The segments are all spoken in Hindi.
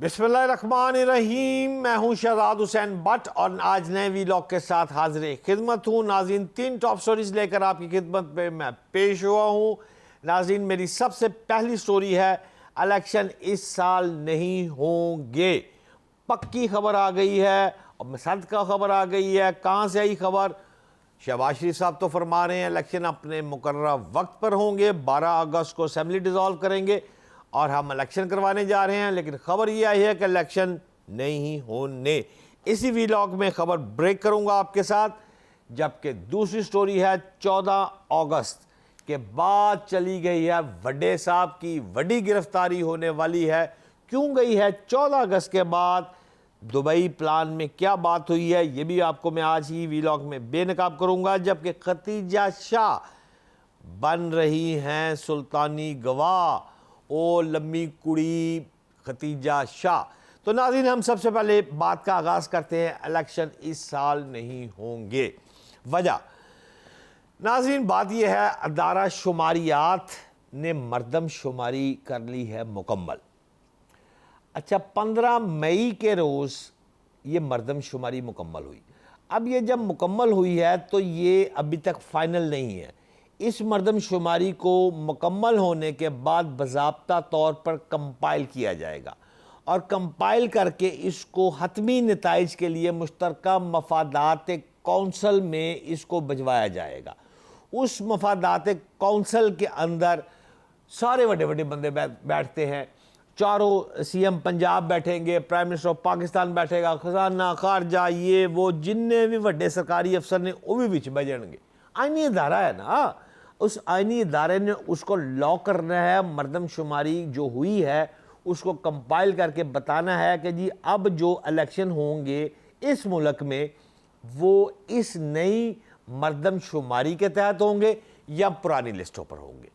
बिस्मिल्लाहिर्रहमानिर्रहीम। मैं हूं शहजाद हुसैन बट और आज नए वीलॉग के साथ हाजिर खिदमत हूं। नाज़रीन, 3 टॉप स्टोरीज लेकर आपकी खिदमत पे मैं पेश हुआ हूं। नाज़रीन, मेरी सबसे पहली स्टोरी है, इलेक्शन इस साल नहीं होंगे। पक्की खबर आ गई है और मसद का खबर आ गई है। कहाँ से आई खबर? शहबाज शरीफ साहब तो फरमा रहे हैं इलेक्शन अपने मुकर्रर वक्त पर होंगे, 12 अगस्त को असेंबली डिसॉल्व करेंगे और हम इलेक्शन करवाने जा रहे हैं। लेकिन खबर ये आई है कि इलेक्शन नहीं होने। इसी वीलॉग में खबर ब्रेक करूंगा आपके साथ। जबकि दूसरी स्टोरी है, 14 अगस्त के बाद चली गई है वड्डे साहब की बड़ी गिरफ्तारी होने वाली है। क्यों गई है 14 अगस्त के बाद? दुबई प्लान में क्या बात हुई है, ये भी आपको मैं आज ही वीलॉग में बेनकाब करूंगा। जबकि खतीजा शाह बन रही हैं सुल्तानी गवाह, ओ लम्मी कुड़ी खतीजा शाह। तो नाज़रीन, हम सबसे पहले बात का आगाज़ करते हैं, इलेक्शन इस साल नहीं होंगे। वजह नाज़रीन, बात यह है, अदारा शुमारियात ने मरदमशुमारी कर ली है मुकम्मल। अच्छा, 15 मई के रोज़ ये मरदमशुमारी मुकम्मल हुई। अब ये जब मुकम्मल हुई है तो ये अभी तक फ़ाइनल नहीं है। इस मरदमशुमारी को मुकम्मल होने के बाद बाज़ाब्ता तौर पर कंपाइल किया जाएगा और कंपाइल करके इसको हतमी नताइज के लिए मुश्तरका मफादात कौंसल में इसको भिजवाया जाएगा। उस मफादात कौंसल के अंदर सारे बड़े बड़े बंदे बैठते हैं। चारों सीएम पंजाब बैठेंगे, प्राइम मिनिस्टर ऑफ पाकिस्तान बैठेगा, खजाना खारजा ये वो जिन्ने भी बड़े सरकारी अफसर ने वो भी विच बजणगे। आईनी इदारा है ना, उस आईनी इदारे ने उसको लॉ करना है। मरदमशुमारी जो हुई है उसको कंपाइल करके बताना है कि जी अब जो इलेक्शन होंगे इस मुल्क में वो इस नई मरदमशुमारी के तहत होंगे या पुरानी लिस्टों पर होंगे।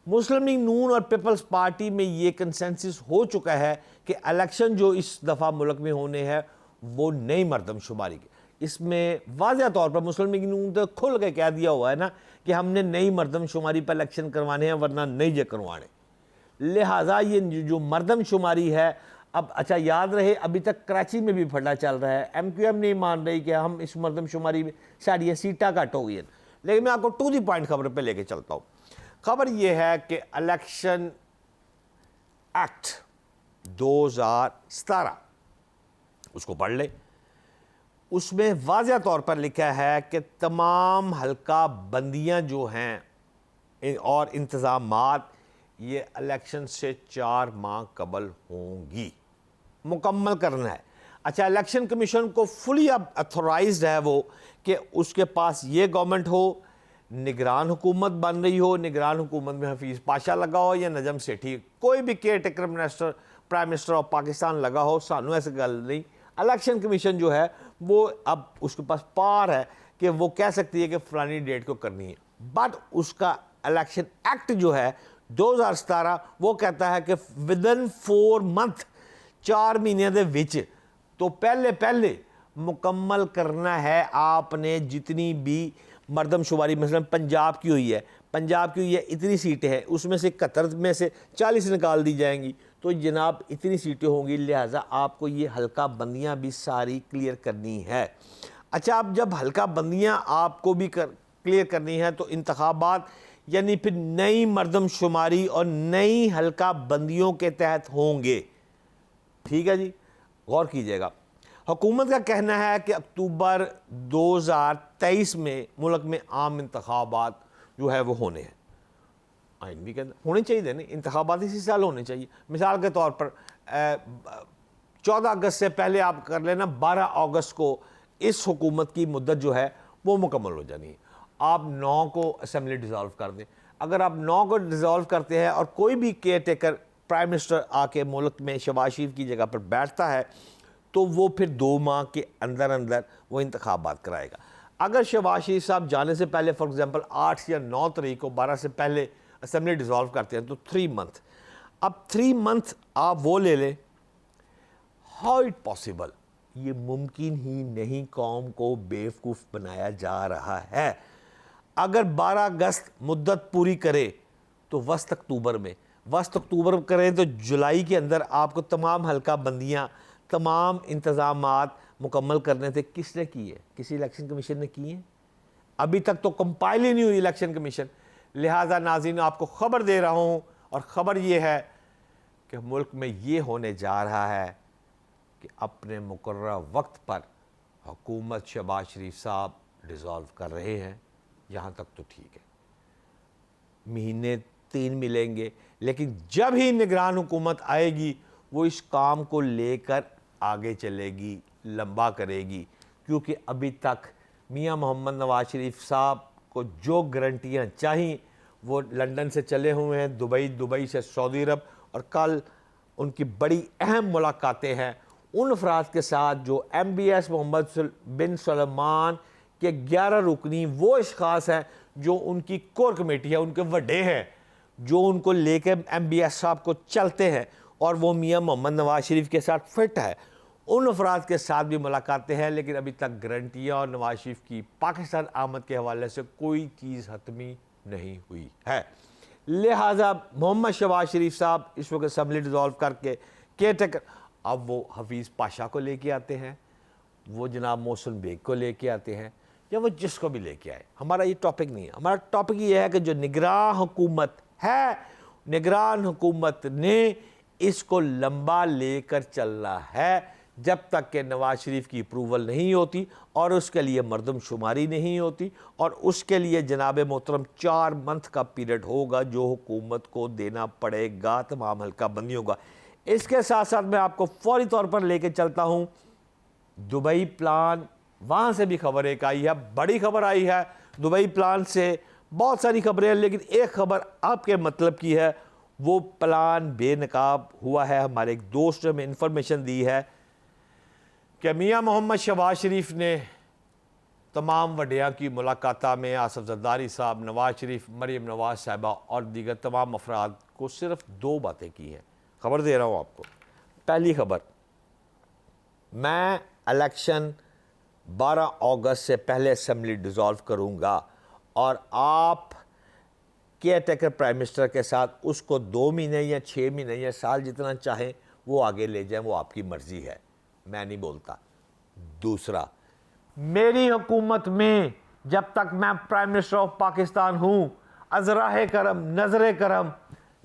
मुस्लिम लीग नून और पीपल्स पार्टी में ये कंसेंसस हो चुका है कि इलेक्शन जो इस दफ़ा मुल्क में होने हैं वो नई मरदमशुमारी के। इसमें वाज़ह तौर पर मुस्लिम लीग नून तो खुल के कह दिया हुआ है ना कि हमने नई मरदमशुमारी पर इलेक्शन करवाने हैं वरना नहीं जे करवाने। लिहाजा ये जो मरदमशुमारी है, अब अच्छा याद रहे, अभी तक कराची में भी फटा चल रहा है। MQM नहीं मान रही कि हम इस मरदमशुमारी में शायद ये सीटा घट हो गई है। लेकिन मैं आपको टू दी पॉइंट खबर पर लेके चलता हूँ। खबर यह है कि इलेक्शन एक्ट 2017 उसको पढ़ ले। उसमें वाज़ह तौर पर लिखा है कि तमाम हल्का बंदियां जो हैं और इंतज़ामात ये इलेक्शन से 4 माह कबल होंगी, मुकम्मल करना है। अच्छा, इलेक्शन कमीशन को फुली अब अथोराइज्ड है वो कि उसके पास ये गवर्नमेंट हो, निगरान हुकूमत बन रही हो, निगरान हुकूमत में हफीज़ पाशा लगा हो या नजम सेठी, कोई भी care taker minister prime minister of Pakistan लगा हो, सानू ऐसी गल नहीं। इलेक्शन कमीशन जो है वो अब उसके पास पावर है कि वो कह सकती है कि फलानी डेट को करनी है। बट उसका इलेक्शन एक्ट जो है 2017 वो कहता है कि विदिन 4 मंथ 4 महीने दे विच तो पहले मुकम्मल करना है आपने जितनी भी मरदमशुमारी। मसलन पंजाब की हुई है, इतनी सीटें हैं, उसमें से 71 में से 40 निकाल दी जाएंगी, तो जनाब इतनी सीटें होंगी। लिहाजा आपको ये हल्का बंदियां भी सारी क्लियर करनी है। अच्छा, अब जब हल्का बंदियां आपको भी क्लियर करनी है तो इंतखाबात यानी फिर नई मरदमशुमारी और नई हल्का बंदियों के तहत होंगे। ठीक है जी, गौर कीजिएगा। हुकूमत का कहना है कि अक्टूबर 2023 में मुल्क में आम इंतखाबात जो है वो होने हैं। आइन भी कहना होने चाहिए ना, इंतखाबात इसी साल होने चाहिए। मिसाल के तौर पर 14 अगस्त से पहले आप कर लेना, 12 अगस्त को इस हुकूमत की मुद्दत जो है वो मुकम्मल हो जानी है। आप 9 को असेंबली डिसॉल्व कर दें। अगर आप 9 को डिसॉल्व करते हैं और कोई भी केयर टेकर प्राइम मिनिस्टर आके मुल्क में शहबाज शरीफ की जगह पर बैठता है तो वो फिर 2 माह के अंदर अंदर वो इंतखाबात कराएगा। अगर शहबाज शरीफ साहब जाने से पहले फॉर एग्जांपल 8 या 9 तारीख को 12 से पहले असेंबली डिसॉल्व करते हैं तो 3 मंथ। अब 3 मंथ आप वो ले लें। How it possible? ये मुमकिन ही नहीं, कौम को बेवकूफ़ बनाया जा रहा है। अगर 12 अगस्त मुद्दत पूरी करे तो वस्त अक्टूबर में, वस्त अक्टूबर करें तो जुलाई के अंदर आपको तमाम हल्का बंदियाँ, तमाम इंतज़ामात मुकम्मल करने थे। किसने की है? किसी इलेक्शन कमीशन ने की है? अभी तक तो कंपाइल ही नहीं हुई इलेक्शन कमीशन। लिहाजा नाज़रीन आपको ख़बर दे रहा हूँ, और ख़बर ये है कि मुल्क में ये होने जा रहा है कि अपने मुकर्रर वक्त पर हुकूमत शहबाज शरीफ साहब डिज़ोल्व कर रहे हैं। यहाँ तक तो ठीक है, महीने 3 मिलेंगे, लेकिन जब ही निगरान हुकूमत आएगी वो इस काम को लेकर आगे चलेगी, लंबा करेगी, क्योंकि अभी तक मियां मोहम्मद नवाज शरीफ साहब को जो गारंटियाँ चाहिए वो लंदन से चले हुए हैं, दुबई से सऊदी अरब, और कल उनकी बड़ी अहम मुलाकातें हैं उन अफराद के साथ जो MBS मोहम्मद बिन सलमान के 11 रुकनी वो अशख़ास हैं जो उनकी कोर कमेटी है, उनके वड्डे हैं, जो उनको लेकर MBS साहब को चलते हैं, और वो मियां मोहम्मद नवाज शरीफ के साथ फिट है। उन अफराद के साथ भी मुलाकातें हैं, लेकिन अभी तक गारंटियाँ और नवाज शरीफ की पाकिस्तान आमद के हवाले से कोई चीज़ हतमी नहीं हुई है। लिहाजा मोहम्मद शहबाज शरीफ साहब इस वक्त असम्बली डिज़ोल्व करके केयरटेकर, अब वो हफीज़ पाशा को लेके आते हैं, वो जनाब मोहसिन बेग को लेके आते हैं, या वो जिसको भी लेके आए। हमारा ये टॉपिक नहीं है। हमारा टॉपिक ये है कि जो निगरान हुकूमत है, निगरान हुकूमत ने इसको लंबा लेकर चलना है जब तक कि नवाज शरीफ की अप्रूवल नहीं होती, और उसके लिए मरदमशुमारी नहीं होती, और उसके लिए जनाब मोहतरम 4 मंथ का पीरियड होगा जो हुकूमत को देना पड़ेगा तमाम हल्का बंदियों का। इसके साथ साथ मैं आपको फौरी तौर पर लेके चलता हूँ दुबई प्लान। वहाँ से भी खबर एक आई है, बड़ी खबर आई है दुबई प्लान से। बहुत सारी खबरें हैं, लेकिन एक खबर आपके मतलब की है। वो प्लान बेनकाब हुआ है। हमारे एक दोस्त ने हमें इंफॉर्मेशन दी है कि मियां मोहम्मद शहबाज शरीफ ने तमाम वडिया की मुलाकात में आसफ जरदारी साहब, नवाज शरीफ, मरीम नवाज साहिबा और दीगर तमाम अफराद को सिर्फ 2 बातें की हैं। खबर दे रहा हूँ आपको। पहली खबर, मैं इलेक्शन 12 अगस्त से पहले असम्बली डिज़ोल्व करूँगा, और आप केयरटेकर प्राइम मिनिस्टर के साथ उसको 2 महीने या 6 महीने या साल जितना चाहें वो आगे ले जाएं, वो आपकी मर्ज़ी है, मैं नहीं बोलता। दूसरा, मेरी हुकूमत में जब तक मैं प्राइम मिनिस्टर ऑफ पाकिस्तान हूँ, अज़राह करम, नज़र करम,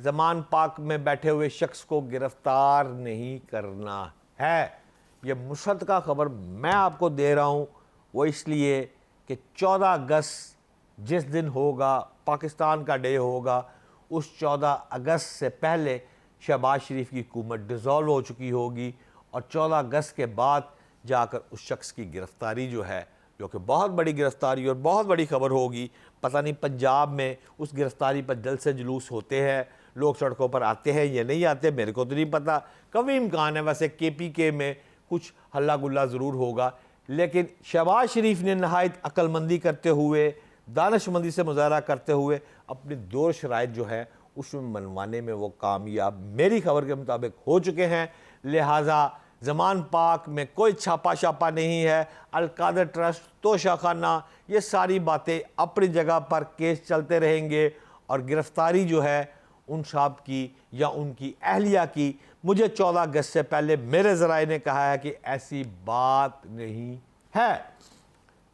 ज़मान पाक में बैठे हुए शख्स को गिरफ्तार नहीं करना है। ये मुसद्दक़ा खबर मैं आपको दे रहा हूँ, वो इसलिए कि 14 अगस्त जिस दिन होगा, पाकिस्तान का डे होगा, उस 14 अगस्त से पहले शहबाज शरीफ की हुकूमत डिज़ोल्व हो चुकी होगी, और 14 अगस्त के बाद जाकर उस शख्स की गिरफ़्तारी जो है, जो कि बहुत बड़ी गिरफ़्तारी और बहुत बड़ी खबर होगी। पता नहीं पंजाब में उस गिरफ़्तारी पर जलसे जुलूस होते हैं, लोग सड़कों पर आते हैं या नहीं आते, मेरे को तो नहीं पता। कभी इम्कान है वैसे KPK में कुछ हल्ला गुल्ला ज़रूर होगा, लेकिन शहबाज शरीफ ने नहायत अक्लमंदी करते हुए, दानशमंदी से मुजाहरा करते हुए अपनी 2 शराइत जो है उसमें मनवाने में वो कामयाब मेरी खबर के मुताबिक हो चुके हैं। लिहाजा ज़मान पाक में कोई छापा शापा नहीं है, अलकादर ट्रस्ट, तोशाखाना, ये सारी बातें अपनी जगह पर, केस चलते रहेंगे, और गिरफ़्तारी जो है उन साहब की या उनकी अहलिया की, मुझे 14 अगस्त से पहले मेरे ज़राए ने कहा है कि ऐसी बात नहीं है।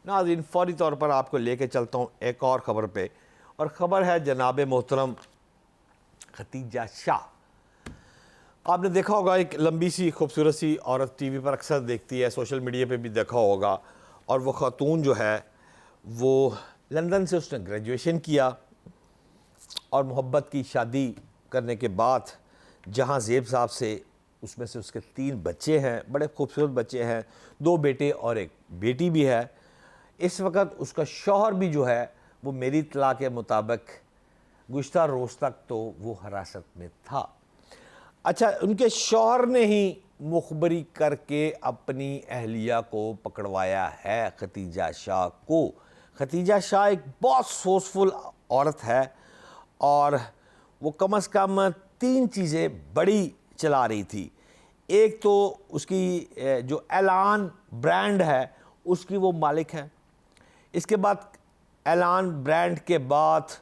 नाज़रीन, फौरी तौर पर आपको लेके चलता हूँ एक और ख़बर पे, और ख़बर है जनाब मोहतरम खतीजा शाह। आपने देखा होगा, एक लंबी सी खूबसूरत सी औरत टीवी पर अक्सर देखती है, सोशल मीडिया पे भी देखा होगा, और वो ख़ातून जो है वो लंदन से उसने ग्रेजुएशन किया, और मोहब्बत की शादी करने के बाद जहाँ ज़ेब साहब से, उसमें से उसके 3 बच्चे हैं, बड़े खूबसूरत बच्चे हैं, 2 बेटे और 1 बेटी भी है। इस वक्त उसका शौहर भी जो है वो मेरी इत्तला के मुताबिक गुज़िश्ता रोज़ तक तो वो हिरासत में था। अच्छा, उनके शौहर ने ही मुखबरी करके अपनी अहलिया को पकड़वाया है, खतीजा शाह को। खतीजा शाह एक बहुत सोर्सफुल औरत है, और वो कम से कम 3 चीज़ें बड़ी चला रही थी। एक तो उसकी जो ऐलान ब्रांड है उसकी वो मालिक है। इसके बाद ऐलान ब्रांड के बाद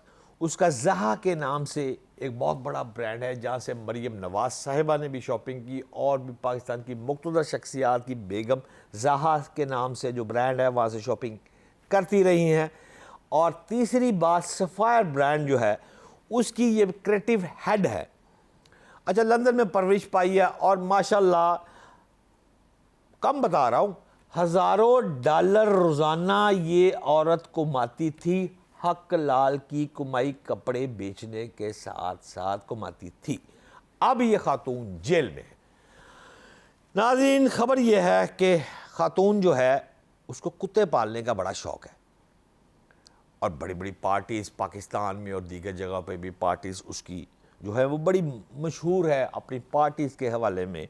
उसका ज़हा के नाम से एक बहुत बड़ा ब्रांड है जहाँ से मरियम नवाज साहिबा ने भी शॉपिंग की और भी पाकिस्तान की मुक़्तदर शख्सियात की बेगम ज़हा के नाम से जो ब्रांड है वहाँ से शॉपिंग करती रही हैं। और तीसरी बात, सफ़ायर ब्रांड जो है उसकी ये क्रिएटिव हेड है। अच्छा, लंदन में परवरिश पाई है और माशाल्लाह कम बता रहा हूँ, हज़ारों डॉलर रोज़ाना ये औरत कमाती थी। हक लाल की कमाई कपड़े बेचने के साथ साथ कमाती थी। अब ये खातून जेल में है। नाज़रीन, खबर ये है कि खातून जो है उसको कुत्ते पालने का बड़ा शौक़ है और बड़ी बड़ी पार्टीज़ पाकिस्तान में और दीगर जगह पे भी पार्टीज़ उसकी जो है वो बड़ी मशहूर है अपनी पार्टीज़ के हवाले में।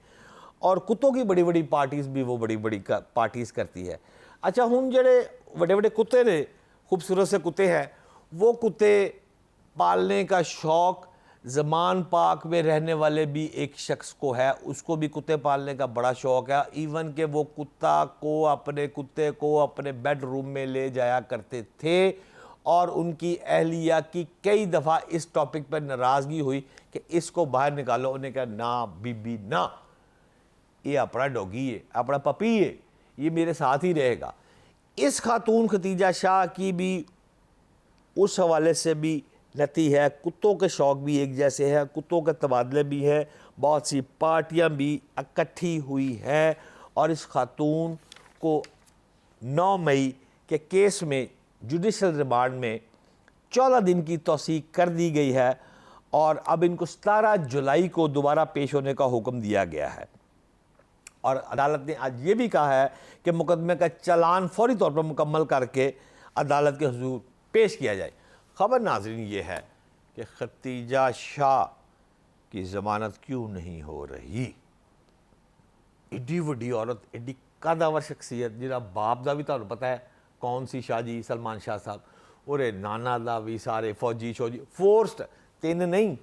और कुत्तों की बड़ी बड़ी पार्टीज़ भी वो बड़ी बड़ी पार्टीज़ करती है। अच्छा, हुण जेड़े बड़े बड़े कुत्ते ने, खूबसूरत से कुत्ते हैं, वो कुत्ते पालने का शौक़ ज़मान पाक में रहने वाले भी एक शख्स को है। उसको भी कुत्ते पालने का बड़ा शौक़ है। इवन कि वो कुत्ते को अपने बेडरूम में ले जाया करते थे और उनकी अहलिया की कई दफ़ा इस टॉपिक पर नाराज़गी हुई कि इसको बाहर निकालो। उन्हें कहा, ना बीबी ना, ये अपना डॉगी है, अपना पपी है, ये मेरे साथ ही रहेगा। इस खातून खतीजा शाह की भी उस हवाले से भी लती है। कुत्तों के शौक़ भी एक जैसे हैं, कुत्तों के तबादले भी हैं, बहुत सी पार्टियां भी इकट्ठी हुई हैं। और इस खातून को 9 मई के केस में जुडिशल रिमांड में 14 दिन की तौसीक कर दी गई है और अब इनको 17 जुलाई को दोबारा पेश होने का हुक्म दिया गया है। और अदालत ने आज ये भी कहा है कि मुकदमे का चालान फौरी तौर पर मुकम्मल करके अदालत के हुजूर पेश किया जाए। ख़बर नाज़रीन ये है कि खतीजा शाह की ज़मानत क्यों नहीं हो रही। एडी वड्डी औरत, एडी कदावर शख्सियत, जिहदा बाप का भी तुहानू पता है कौन सी शाह जी, सलमान शाह साहब, और नाना का भी सारे फौजी 4 स्टार, 3 नहीं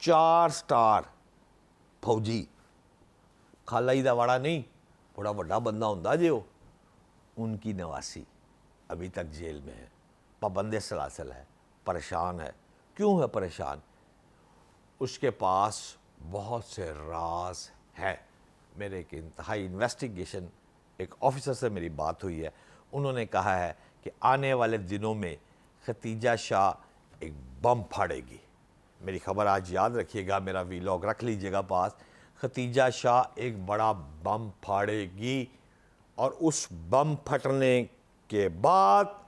4 स्टार फौजी। खाला ही दा वाड़ा नहीं, बड़ा बड़ा बंदा होंदा जे वो। उनकी नवासी अभी तक जेल में है, पाबंद सलासल है, परेशान है। क्यों है परेशान? उसके पास बहुत से राज हैं। मेरे एक इंतहाई इन्वेस्टिगेशन एक ऑफिसर से मेरी बात हुई है, उन्होंने कहा है कि आने वाले दिनों में खतीजा शाह एक बम फाड़ेगी। मेरी खबर आज याद रखिएगा, मेरा वीलॉग रख लीजिएगा पास। खतीजा शाह एक बड़ा बम फाड़ेगी और उस बम फटने के बाद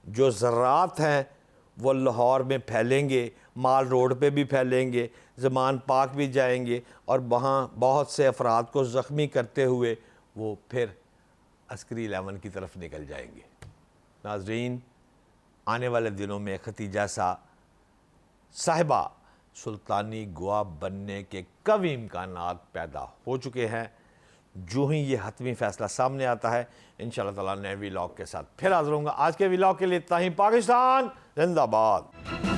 जो ज़रात हैं वो लाहौर में फैलेंगे, माल रोड पे भी फैलेंगे, ज़मान पाक भी जाएंगे और वहाँ बहुत से अफराद को ज़ख्मी करते हुए वो फिर अस्करी 11 की तरफ निकल जाएंगे। नाज़रीन, आने वाले दिनों में खतीजा साहिबा सुल्तानी गवाह बनने के कई इम्कानात पैदा हो चुके हैं। जो ही ये हतमी फ़ैसला सामने आता है, इंशाअल्लाह ताला नए व्लॉग के साथ फिर हाज़िर होऊंगा। आज के व्लॉग के लिए इतना ही। पाकिस्तान जिंदाबाद।